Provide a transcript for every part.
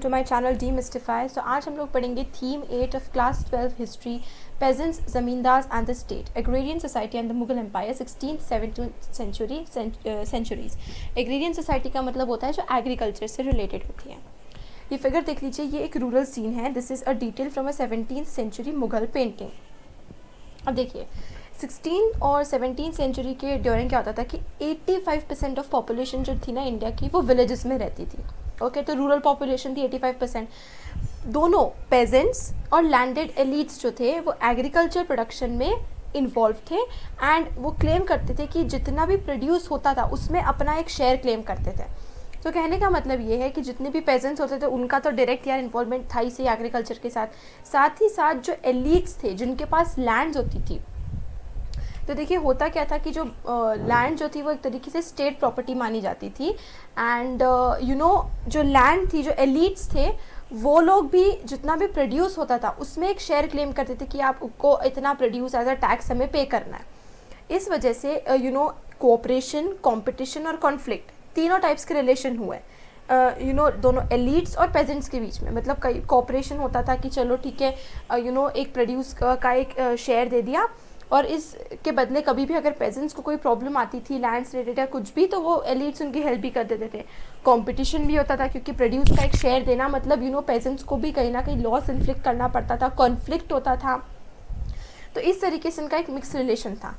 To my channel Demystify. So आज हम लोग पढ़ेंगे theme 8 of class 12 history, peasants, zamindars and the state, agrarian society and the Mughal empire 16th-17th centuries. Agrarian society का मतलब होता है जो एग्रीकल्चर से रिलेटेड होती है। ये फिगर देख लीजिए, ये एक रूरल सीन है। This is a detail from a 17th century Mughal painting. अब देखिए 16 और 17 सेंचुरी के ड्यूरिंग क्या होता था कि 85% ऑफ पॉपुलेशन जो थी ना इंडिया की, वो विलेजेस में रहती थी। ओके तो रूरल पॉपुलेशन थी 85%। दोनों पेजेंट्स और लैंडेड एलिट्स जो थे वो एग्रीकल्चर प्रोडक्शन में इन्वॉल्व थे एंड वो क्लेम करते थे कि जितना भी प्रोड्यूस होता था उसमें अपना एक शेयर क्लेम करते थे। तो कहने का मतलब ये है कि जितने भी पेजेंट्स होते थे उनका तो डायरेक्ट यार इन्वॉल्वमेंट था ही से एग्रीकल्चर के साथ ही साथ जो एलिट्स थे जिनके पास लैंड्स होती थी। तो देखिए होता क्या था कि जो लैंड जो थी वो एक तरीके से स्टेट प्रॉपर्टी मानी जाती थी एंड जो लैंड थी, जो एलिट्स थे वो लोग भी जितना भी प्रोड्यूस होता था उसमें एक शेयर क्लेम करते थे कि आपको इतना प्रोड्यूस एज अ टैक्स हमें पे करना है। इस वजह से कोऑपरेशन, कंपटीशन और कॉन्फ्लिक्ट तीनों टाइप्स के रिलेशन हुए दोनों एलिट्स और पेजेंट्स के बीच में। मतलब कई कोऑपरेशन होता था कि चलो ठीक है एक प्रोड्यूस का एक शेयर दे दिया और इसके बदले कभी भी अगर पेजेंट्स को कोई प्रॉब्लम आती थी लैंड से रिलेटेड या कुछ भी तो वो एलिट्स उनकी हेल्प भी कर देते थे। कंपटीशन भी होता था क्योंकि प्रोड्यूस का एक शेयर देना मतलब पेजेंट्स को भी कहीं ना कहीं लॉस इन्फ्लिक्ट करना पड़ता था, कॉन्फ्लिक्ट होता था। तो इस तरीके से इनका एक मिक्स रिलेशन था।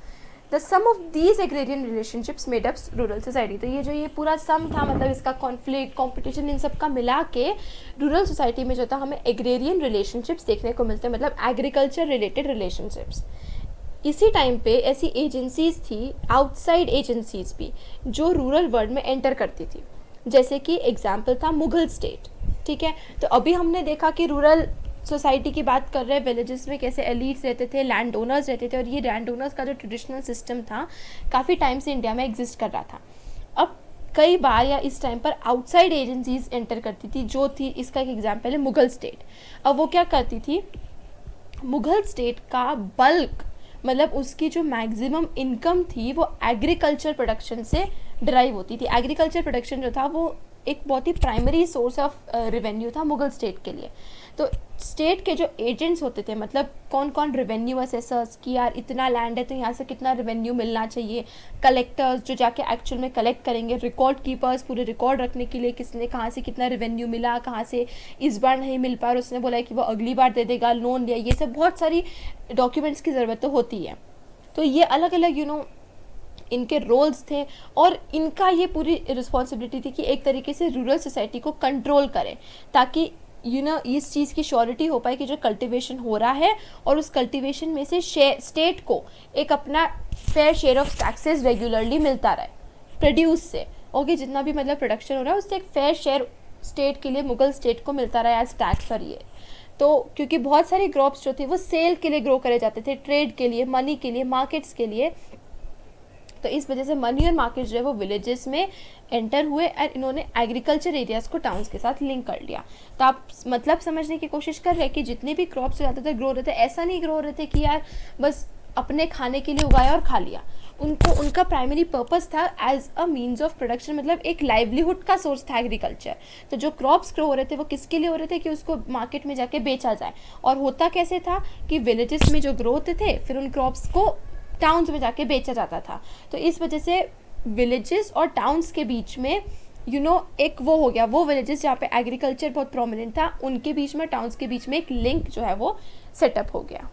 The sum of these agrarian relationships made up rural society. तो ये पूरा सम था, मतलब इसका कॉन्फ्लिक्ट, कॉम्पिटिशन, इन सब का मिला के रूरल सोसाइटी में जो था हमें एग्रेरियन रिलेशनशिप्स देखने को मिलते हैं, मतलब एग्रीकल्चर रिलेटेड रिलेशनशिप्स। इसी टाइम पे ऐसी एजेंसीज थी, आउटसाइड एजेंसीज भी, जो रूरल वर्ल्ड में एंटर करती थी। जैसे कि एग्जाम्पल था मुगल स्टेट। ठीक है, तो अभी हमने देखा कि रूरल सोसाइटी की बात कर रहे हैं, विलेजेस में कैसे एलिट्स रहते थे, लैंड ओनर्स रहते थे, और ये लैंड ओनर्स का जो ट्रेडिशनल सिस्टम था काफ़ी टाइम से इंडिया में एग्जिस्ट कर रहा था। अब कई बार या इस टाइम पर आउटसाइड एजेंसीज एंटर करती थी, जो थी, इसका एक एग्जाम्पल है मुगल स्टेट। अब वो क्या करती थी, मुगल स्टेट का बल्क मतलब उसकी जो मैक्सिमम इनकम थी वो एग्रीकल्चर प्रोडक्शन से ड्राइव होती थी। एग्रीकल्चर प्रोडक्शन जो था वो एक बहुत ही प्राइमरी सोर्स ऑफ रेवेन्यू था मुगल स्टेट के लिए। तो स्टेट के जो एजेंट्स होते थे, मतलब कौन कौन रेवेन्यू असेसर्स कि यार इतना लैंड है तो यहाँ से कितना रेवेन्यू मिलना चाहिए, कलेक्टर्स जो जाके एक्चुअल में कलेक्ट करेंगे, रिकॉर्ड कीपर्स पूरे रिकॉर्ड रखने के लिए किसने कहाँ से कितना रेवेन्यू मिला, कहाँ से इस बार नहीं मिल पा रहा उसने बोला है कि वो अगली बार दे देगा, लोन लिया, ये सब बहुत सारी डॉक्यूमेंट्स की ज़रूरत तो होती है। तो ये अलग अलग इनके रोल्स थे और इनका ये पूरी रिस्पॉन्सिबिलिटी थी कि एक तरीके से रूरल सोसाइटी को कंट्रोल करें, ताकि इस चीज़ की श्योरिटी हो पाए कि जो कल्टीवेशन हो रहा है और उस कल्टीवेशन में से स्टेट को एक अपना fair share of taxes regularly मिलता रहे प्रोड्यूस से। ओके, जितना भी मतलब प्रोडक्शन हो रहा है उससे एक फेयर शेयर स्टेट के लिए, मुगल स्टेट को मिलता रहा एज टैक्स। और ये तो क्योंकि बहुत सारे क्रॉप्स जो थे वो सेल के लिए ग्रो करे जाते थे, ट्रेड के लिए, मनी के लिए, मार्केट्स के लिए। तो इस वजह से मनी और मार्केट जो है वो विलेजेस में एंटर हुए और इन्होंने एग्रीकल्चर एरियाज़ को टाउन्स के साथ लिंक कर लिया। तो आप मतलब समझने की कोशिश कर रहे हैं कि जितने भी क्रॉप्स हो जाते थे, ग्रो रहते, ऐसा नहीं ग्रो रहे थे कि यार बस अपने खाने के लिए उगाया और खा लिया। उनका प्राइमरी पर्पस था as a means of production, मतलब एक लाइवलीहुड का सोर्स था एग्रीकल्चर। तो जो क्रॉप्स ग्रो हो रहे थे वो किसके लिए हो रहे थे कि उसको मार्केट में जाके बेचा जाए। और होता कैसे था कि विलेजेस में जो ग्रो होते थे फिर उन क्रॉप्स को टाउन्स में जाके बेचा जाता था। तो इस वजह से विलेजेस और टाउन्स के बीच में एक वो हो गया, वो विलेजेस जहाँ पे एग्रीकल्चर बहुत प्रोमिनेंट था उनके बीच में, टाउन्स के बीच में एक लिंक जो है वो सेटअप हो गया।